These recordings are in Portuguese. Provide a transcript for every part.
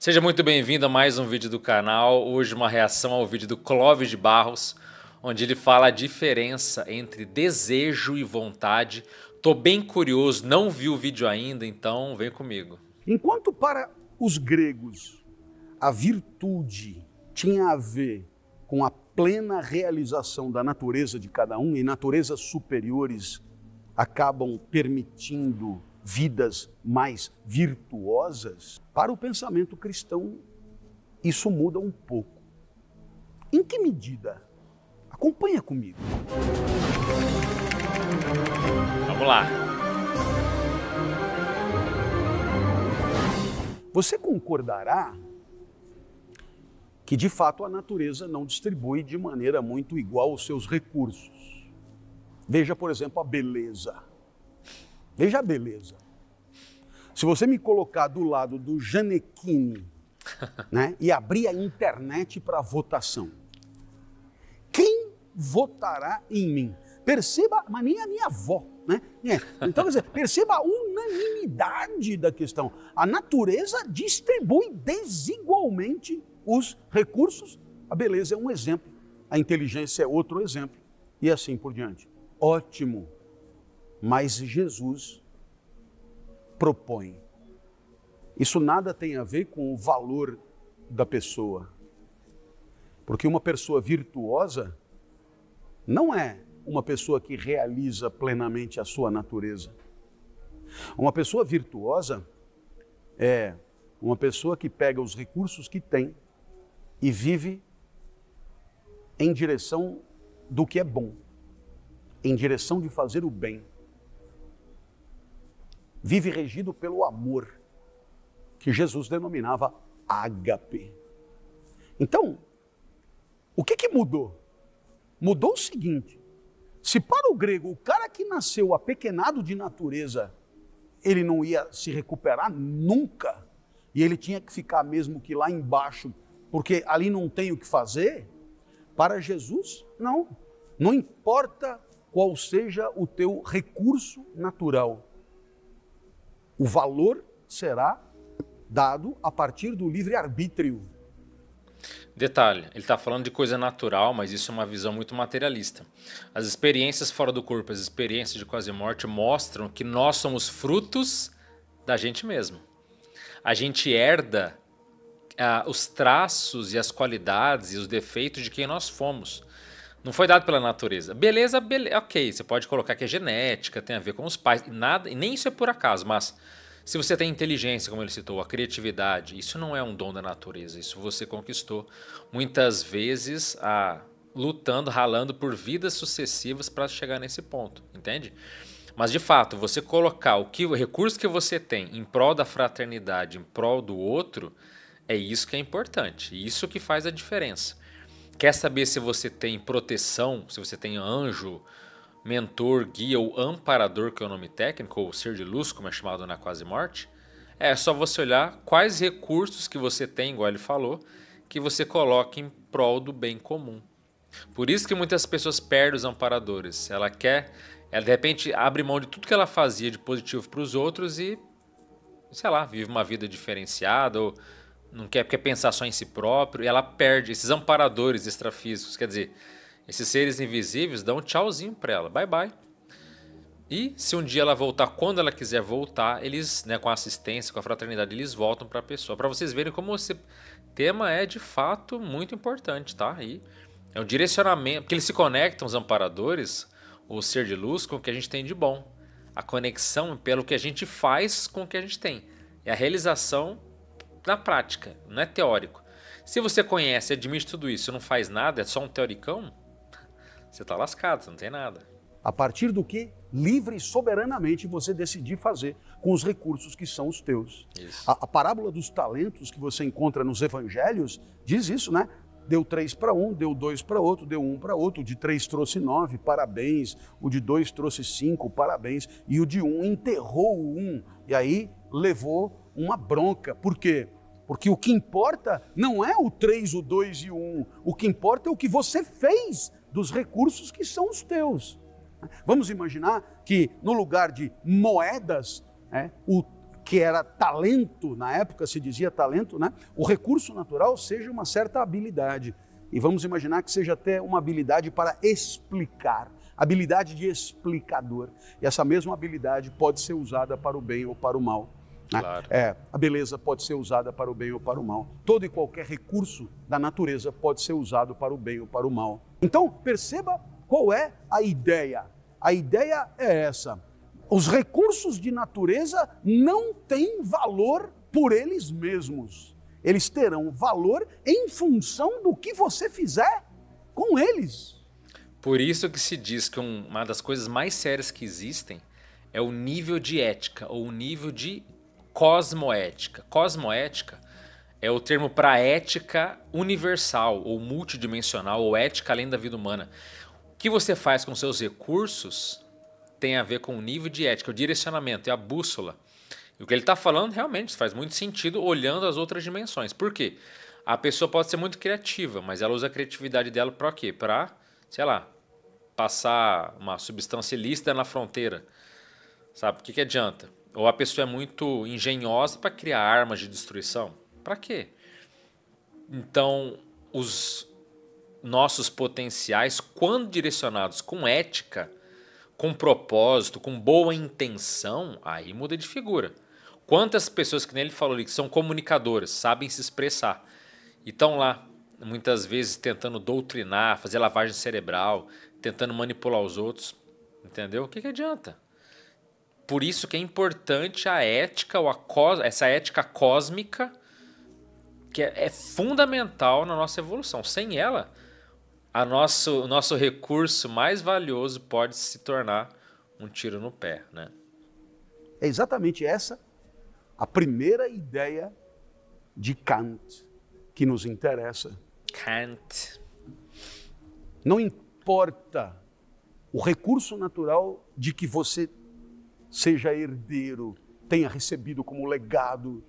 Seja muito bem-vindo a mais um vídeo do canal. Hoje uma reação ao vídeo do Clóvis de Barros, onde ele fala a diferença entre desejo e vontade. Tô bem curioso, não vi o vídeo ainda, então vem comigo. Enquanto para os gregos a virtude tinha a ver com a plena realização da natureza de cada um, e naturezas superiores acabam permitindo vidas mais virtuosas, para o pensamento cristão isso muda um pouco. Em que medida? Acompanha comigo. Vamos lá. Você concordará que de fato a natureza não distribui de maneira muito igual os seus recursos. Veja, por exemplo, a beleza. Veja a beleza. Se você me colocar do lado do Janequine, né, e abrir a internet para votação, quem votará em mim? Perceba, mas nem a minha avó, né? Então, quer dizer, perceba a unanimidade da questão. A natureza distribui desigualmente os recursos. A beleza é um exemplo, a inteligência é outro exemplo, e assim por diante. Ótimo. Mas Jesus propõe. Isso nada tem a ver com o valor da pessoa. Porque uma pessoa virtuosa não é uma pessoa que realiza plenamente a sua natureza. Uma pessoa virtuosa é uma pessoa que pega os recursos que tem e vive em direção do que é bom, em direção de fazer o bem. Vive regido pelo amor, que Jesus denominava ágape. Então, o que mudou? Mudou o seguinte: se para o grego o cara que nasceu apequenado de natureza, ele não ia se recuperar nunca, e ele tinha que ficar mesmo que lá embaixo, porque ali não tem o que fazer, para Jesus, não. Não importa qual seja o teu recurso natural, o valor será dado a partir do livre-arbítrio. Detalhe, ele está falando de coisa natural, mas isso é uma visão muito materialista. As experiências fora do corpo, as experiências de quase morte mostram que nós somos frutos da gente mesmo. A gente herda os traços e as qualidades e os defeitos de quem nós fomos. Não foi dado pela natureza. Beleza, ok, você pode colocar que é genética, tem a ver com os pais, e nem isso é por acaso, mas se você tem inteligência, como ele citou, a criatividade, isso não é um dom da natureza, isso você conquistou muitas vezes lutando, ralando por vidas sucessivas para chegar nesse ponto, entende? Mas de fato, você colocar o recurso que você tem em prol da fraternidade, em prol do outro, é isso que é importante, isso que faz a diferença. Quer saber se você tem proteção, se você tem anjo, mentor, guia ou amparador, que é o nome técnico, ou ser de luz, como é chamado na quase morte? É só você olhar quais recursos que você tem, igual ele falou, que você coloca em prol do bem comum. Por isso que muitas pessoas perdem os amparadores. Ela de repente abre mão de tudo que ela fazia de positivo para os outros e, sei lá, vive uma vida diferenciada ou não quer pensar só em si próprio, e ela perde esses amparadores extrafísicos, quer dizer, esses seres invisíveis dão um tchauzinho para ela, bye bye. E se um dia ela voltar, quando ela quiser voltar, eles, né, com a assistência, com a fraternidade, eles voltam para a pessoa, para vocês verem como esse tema é de fato muito importante, tá? E é um direcionamento, porque eles se conectam, os amparadores, o ser de luz, com o que a gente tem de bom, a conexão pelo que a gente faz com o que a gente tem, é a realização na prática, não é teórico. Se você conhece, admite tudo isso e não faz nada, é só um teoricão, você está lascado, você não tem nada. A partir do que livre e soberanamente você decidir fazer com os recursos que são os teus. A parábola dos talentos que você encontra nos evangelhos diz isso, né? Deu 3 para um, deu 2 para outro, deu 1 para outro, o de 3 trouxe 9, parabéns, o de 2 trouxe 5, parabéns, e o de 1 enterrou o 1, e aí levou uma bronca. Por quê? Porque o que importa não é o 3, o 2 e o 1. O que importa é o que você fez dos recursos que são os teus. Vamos imaginar que no lugar de moedas, que era talento, na época se dizia talento, né? O recurso natural seja uma certa habilidade. E vamos imaginar que seja até uma habilidade para explicar, habilidade de explicador. E essa mesma habilidade pode ser usada para o bem ou para o mal. Né? Claro. A beleza pode ser usada para o bem ou para o mal. Todo e qualquer recurso da natureza pode ser usado para o bem ou para o mal. Então, perceba qual é a ideia. A ideia é essa. Os recursos de natureza não têm valor por eles mesmos. Eles terão valor em função do que você fizer com eles. Por isso que se diz que uma das coisas mais sérias que existem é o nível de ética, ou o nível de cosmoética. Cosmoética é o termo para ética universal, ou multidimensional, ou ética além da vida humana. O que você faz com seus recursos tem a ver com o nível de ética, o direcionamento, é a bússola. E o que ele está falando realmente faz muito sentido olhando as outras dimensões. Por quê? A pessoa pode ser muito criativa, mas ela usa a criatividade dela para quê? Para, sei lá, passar uma substância ilícita na fronteira. Sabe? O que adianta? Ou a pessoa é muito engenhosa para criar armas de destruição. Para quê? Então, os nossos potenciais, quando direcionados com ética, com propósito, com boa intenção, aí muda de figura. Quantas pessoas, que nem ele falou ali, que são comunicadoras, sabem se expressar, e estão lá, muitas vezes tentando doutrinar, fazer lavagem cerebral, tentando manipular os outros, entendeu? O que adianta? Por isso que é importante a ética, essa ética cósmica, que é fundamental na nossa evolução. Sem ela, o nosso recurso mais valioso pode se tornar um tiro no pé, né? É exatamente essa a primeira ideia de Kant que nos interessa. Kant. Não importa o recurso natural de que você seja herdeiro, tenha recebido como legado,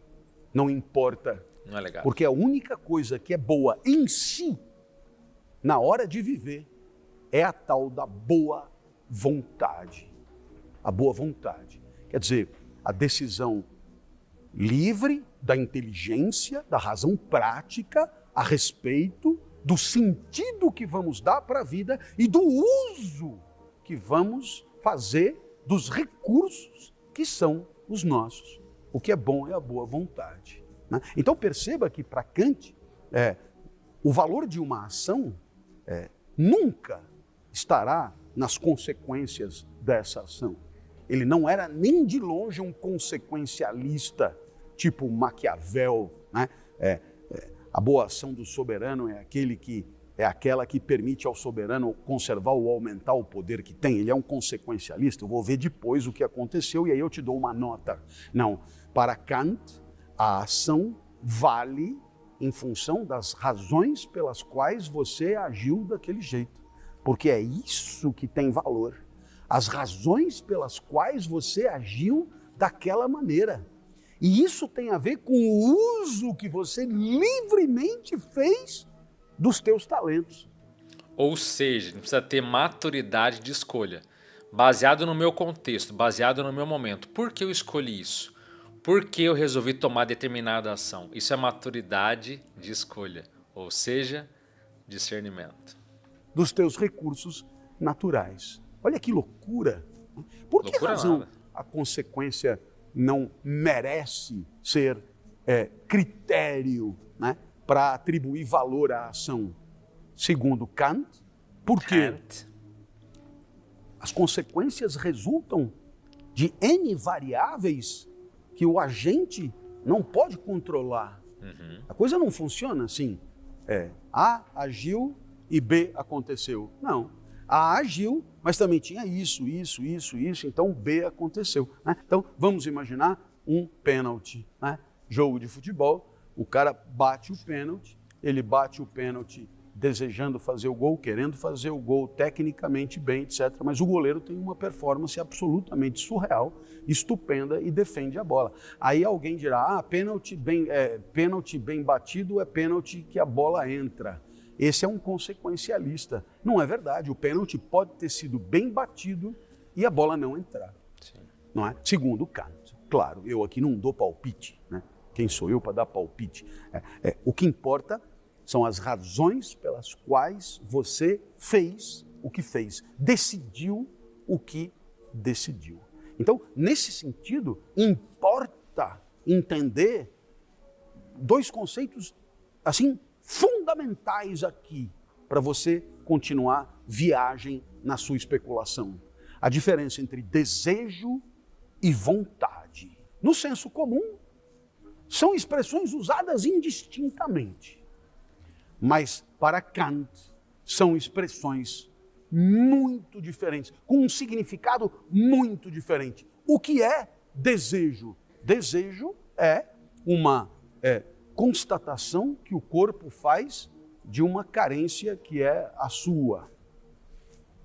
não importa. Não é legal. Porque a única coisa que é boa em si, na hora de viver, é a tal da boa vontade. A boa vontade. Quer dizer, a decisão livre da inteligência, da razão prática a respeito do sentido que vamos dar para a vida e do uso que vamos fazer dos recursos que são os nossos. O que é bom é a boa vontade. Né? Então perceba que para Kant, o valor de uma ação nunca estará nas consequências dessa ação. Ele não era nem de longe um consequencialista, tipo Maquiavel, né? A boa ação do soberano é aquela que permite ao soberano conservar ou aumentar o poder que tem. Ele é um consequencialista, eu vou ver depois o que aconteceu e aí eu te dou uma nota. Não, para Kant, a ação vale em função das razões pelas quais você agiu daquele jeito. Porque é isso que tem valor. As razões pelas quais você agiu daquela maneira. E isso tem a ver com o uso que você livremente fez dos teus talentos. Ou seja, precisa ter maturidade de escolha. Baseado no meu contexto, baseado no meu momento. Por que eu escolhi isso? Por que eu resolvi tomar determinada ação? Isso é maturidade de escolha. Ou seja, discernimento. Dos teus recursos naturais. Olha que loucura. Por que razão a consequência não merece ser critério, né, para atribuir valor à ação? Segundo Kant, porque as consequências resultam de N variáveis que o agente não pode controlar. Uhum. A coisa não funciona assim. A agiu e B aconteceu. Não. A agiu, mas também tinha isso, então B aconteceu. Né? Então, vamos imaginar um pênalti. Né? Jogo de futebol, o cara bate o pênalti, ele bate o pênalti desejando fazer o gol, querendo fazer o gol tecnicamente bem, etc. Mas o goleiro tem uma performance absolutamente surreal, estupenda e defende a bola. Aí alguém dirá, pênalti bem batido é pênalti que a bola entra. Esse é um consequencialista. Não é verdade. O pênalti pode ter sido bem batido e a bola não entrar. Sim. Não é? Segundo Kant. Claro, eu aqui não dou palpite, né? Quem sou eu para dar palpite? O que importa são as razões pelas quais você fez o que fez, decidiu o que decidiu. Então, nesse sentido, importa entender dois conceitos assim fundamentais aqui para você continuar viagem na sua especulação. A diferença entre desejo e vontade. No senso comum, são expressões usadas indistintamente. Mas para Kant, são expressões muito diferentes, com um significado muito diferente. O que é desejo? Desejo é uma constatação que o corpo faz de uma carência que é a sua.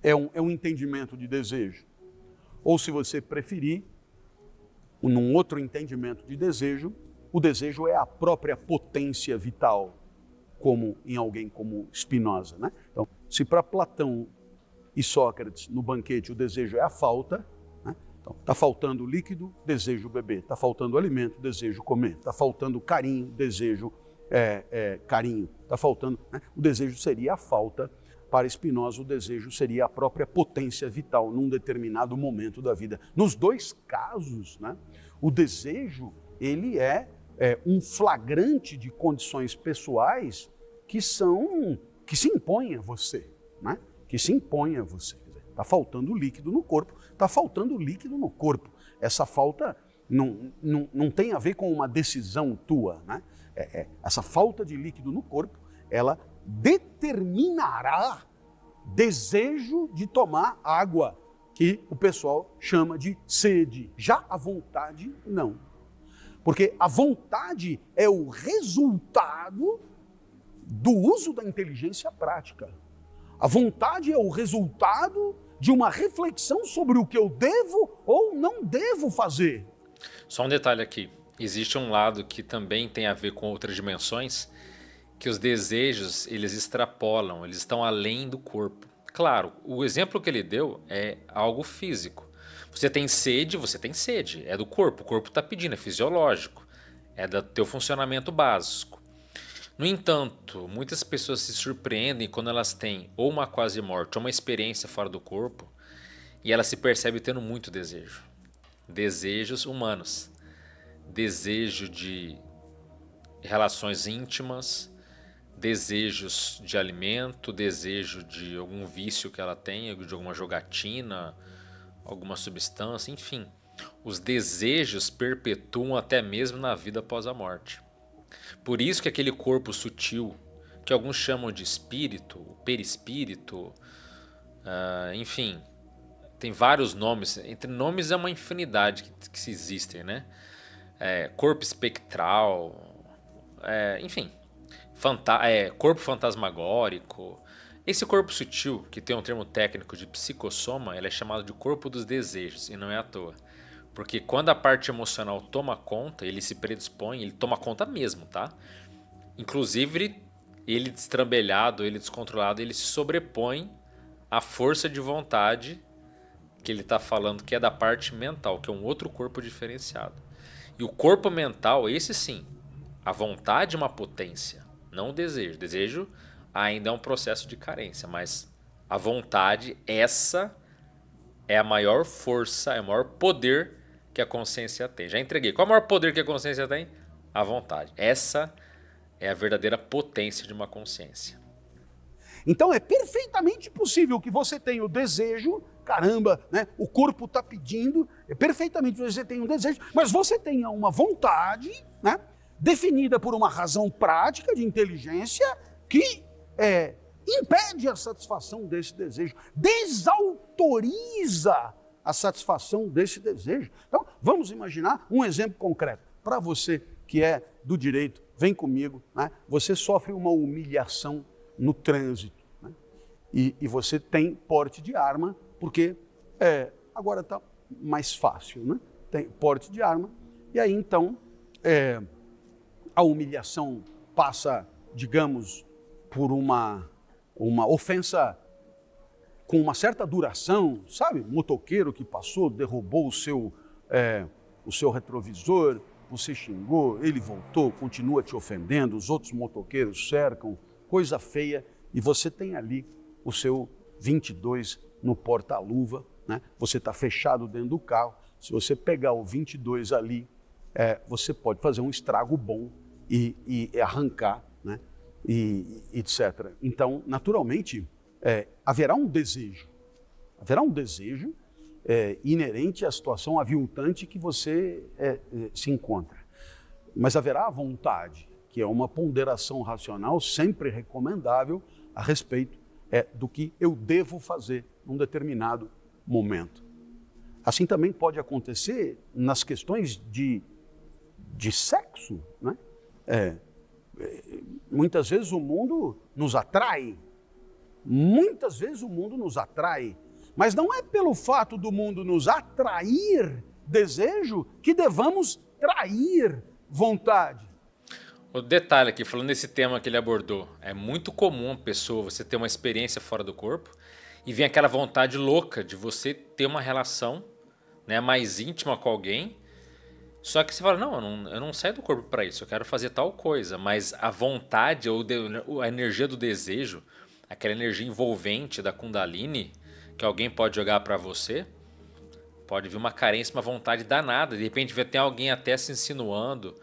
É um entendimento de desejo. Ou, se você preferir, num outro entendimento de desejo, o desejo é a própria potência vital, como em alguém como Spinoza, né? Então, se para Platão e Sócrates, no banquete, o desejo é a falta, né? Então, está faltando líquido, desejo beber. Está faltando alimento, desejo comer. Está faltando carinho, desejo carinho. Está faltando... né? O desejo seria a falta. Para Spinoza, o desejo seria a própria potência vital num determinado momento da vida. Nos dois casos, né, o desejo ele é um flagrante de condições pessoais que se impõem a você, né? Que se impõem a você. Está faltando líquido no corpo, está faltando líquido no corpo. Essa falta não tem a ver com uma decisão tua, né? Essa falta de líquido no corpo, ela determinará desejo de tomar água, que o pessoal chama de sede. Já a vontade, não. Porque a vontade é o resultado do uso da inteligência prática. A vontade é o resultado de uma reflexão sobre o que eu devo ou não devo fazer. Só um detalhe aqui. Existe um lado que também tem a ver com outras dimensões, que os desejos, eles extrapolam, eles estão além do corpo. Claro, o exemplo que ele deu é algo físico. Você tem sede, é do corpo, o corpo está pedindo, é fisiológico, é do teu funcionamento básico. No entanto, muitas pessoas se surpreendem quando elas têm ou uma quase morte ou uma experiência fora do corpo e elas se percebem tendo muito desejo. Desejos humanos, desejo de relações íntimas, desejos de alimento, desejo de algum vício que ela tenha, de alguma jogatina, alguma substância, enfim. Os desejos perpetuam até mesmo na vida após a morte. Por isso que aquele corpo sutil, que alguns chamam de espírito, perispírito, enfim, tem vários nomes. Entre nomes é uma infinidade que se existem, né? Corpo espectral, enfim, corpo fantasmagórico. Esse corpo sutil, que tem um termo técnico de psicossoma, ele é chamado de corpo dos desejos, e não é à toa. Porque quando a parte emocional toma conta, ele se predispõe, ele toma conta mesmo, tá? Inclusive, ele destrambelhado, ele descontrolado, ele se sobrepõe à força de vontade que ele está falando, que é da parte mental, que é um outro corpo diferenciado. E o corpo mental, esse sim, a vontade é uma potência, não o desejo. O desejo ainda é um processo de carência, mas a vontade, essa é a maior força, é o maior poder que a consciência tem. Já entreguei. Qual é o maior poder que a consciência tem? A vontade. Essa é a verdadeira potência de uma consciência. Então é perfeitamente possível que você tenha o desejo, caramba, né? O corpo está pedindo, é perfeitamente possível que você tenha um desejo, mas você tenha uma vontade, né? Definida por uma razão prática de inteligência que impede a satisfação desse desejo, desautoriza a satisfação desse desejo. Então, vamos imaginar um exemplo concreto. Para você que é do direito, vem comigo, né? Você sofre uma humilhação no trânsito, né? E você tem porte de arma, porque agora está mais fácil, né? Tem porte de arma, e aí então a humilhação passa, digamos, por uma ofensa com uma certa duração, sabe? Motoqueiro que passou, derrubou o seu o seu retrovisor, você xingou, ele voltou, continua te ofendendo, os outros motoqueiros cercam, coisa feia, e você tem ali o seu 22 no porta-luva, né? Você está fechado dentro do carro, se você pegar o 22 ali, você pode fazer um estrago bom e arrancar, né? E etc. Então, naturalmente, haverá um desejo inerente à situação aviltante que você se encontra. Mas haverá a vontade, que é uma ponderação racional sempre recomendável a respeito do que eu devo fazer num determinado momento. Assim também pode acontecer nas questões de sexo, né? Muitas vezes o mundo nos atrai, mas não é pelo fato do mundo nos atrair desejo que devamos trair vontade. O detalhe aqui, falando desse tema que ele abordou, é muito comum a pessoa, você ter uma experiência fora do corpo e vem aquela vontade louca de você ter uma relação, né, mais íntima com alguém, só que você fala, não, eu não saio do corpo para isso, eu quero fazer tal coisa, mas a vontade ou a energia do desejo, aquela energia envolvente da Kundalini, que alguém pode jogar para você, pode vir uma carência, uma vontade danada, de repente tem alguém até se insinuando,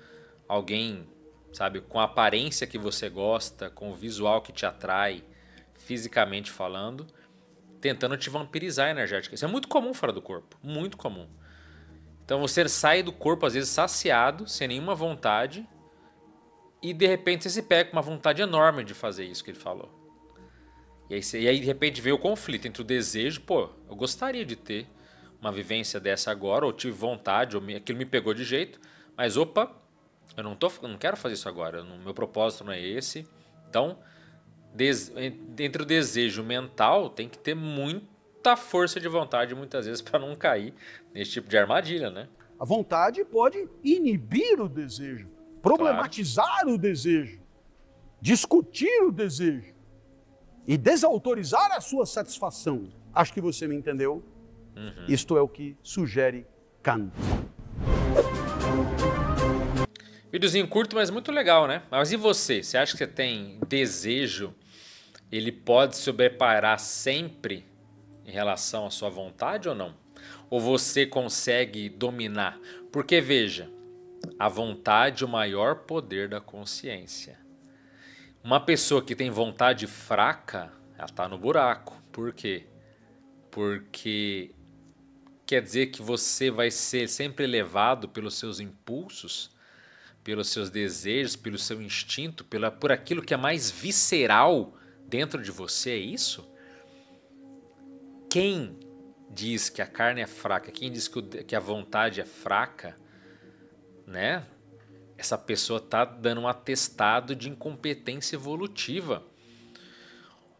alguém, sabe, com a aparência que você gosta, com o visual que te atrai, fisicamente falando, tentando te vampirizar energeticamente. Isso é muito comum fora do corpo, muito comum. Então você sai do corpo às vezes saciado, sem nenhuma vontade, e de repente você se pega com uma vontade enorme de fazer isso que ele falou. E aí de repente veio o conflito entre o desejo, eu gostaria de ter uma vivência dessa agora, ou tive vontade, ou aquilo me pegou de jeito, mas eu não quero fazer isso agora, meu propósito não é esse. Então, entre o desejo mental, tem que ter muita força de vontade, muitas vezes, para não cair nesse tipo de armadilha, né? A vontade pode inibir o desejo, problematizar o desejo, discutir o desejo e desautorizar a sua satisfação. Acho que você me entendeu. Isto é o que sugere Kant. Videozinho curto, mas muito legal, né? Mas e você? Você acha que você tem desejo? Ele pode sobrepairar sempre em relação à sua vontade ou não? Ou você consegue dominar? Porque veja, a vontade é o maior poder da consciência. Uma pessoa que tem vontade fraca, ela está no buraco. Por quê? Porque quer dizer que você vai ser sempre levado pelos seus impulsos, pelos seus desejos, pelo seu instinto, por aquilo que é mais visceral dentro de você, é isso? Quem diz que a carne é fraca, quem diz que a vontade é fraca, né? Essa pessoa está dando um atestado de incompetência evolutiva.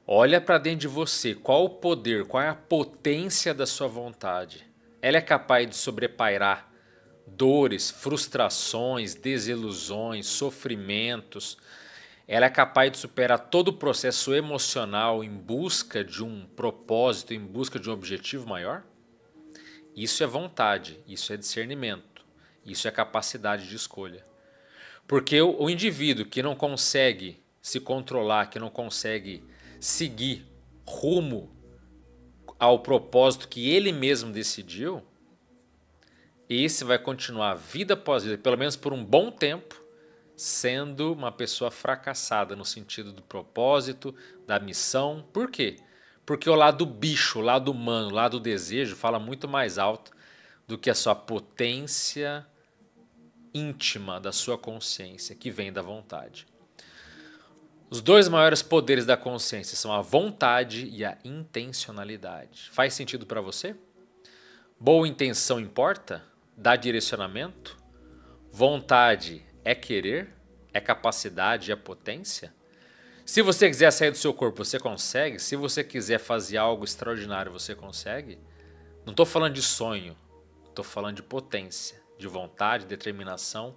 Olha para dentro de você, qual o poder, qual é a potência da sua vontade? Ela é capaz de sobrepairar dores, frustrações, desilusões, sofrimentos. Ela é capaz de superar todo o processo emocional em busca de um propósito, em busca de um objetivo maior? Isso é vontade, isso é discernimento, isso é capacidade de escolha. Porque o indivíduo que não consegue se controlar, que não consegue seguir rumo ao propósito que ele mesmo decidiu, esse vai continuar vida após vida, pelo menos por um bom tempo, sendo uma pessoa fracassada no sentido do propósito, da missão. Por quê? Porque o lado bicho, o lado humano, o lado desejo fala muito mais alto do que a sua potência íntima da sua consciência, que vem da vontade. Os dois maiores poderes da consciência são a vontade e a intencionalidade. Faz sentido para você? Boa intenção importa? Dá direcionamento? Vontade é querer? É capacidade? É potência? Se você quiser sair do seu corpo, você consegue? Se você quiser fazer algo extraordinário, você consegue? Não estou falando de sonho, estou falando de potência, de vontade, determinação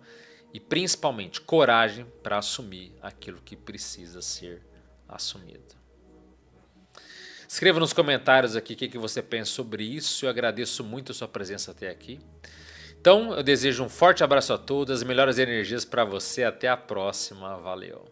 e principalmente coragem para assumir aquilo que precisa ser assumido. Escreva nos comentários aqui o que você pensa sobre isso. Eu agradeço muito a sua presença até aqui. Então, eu desejo um forte abraço a todos, as melhores energias para você. Até a próxima. Valeu.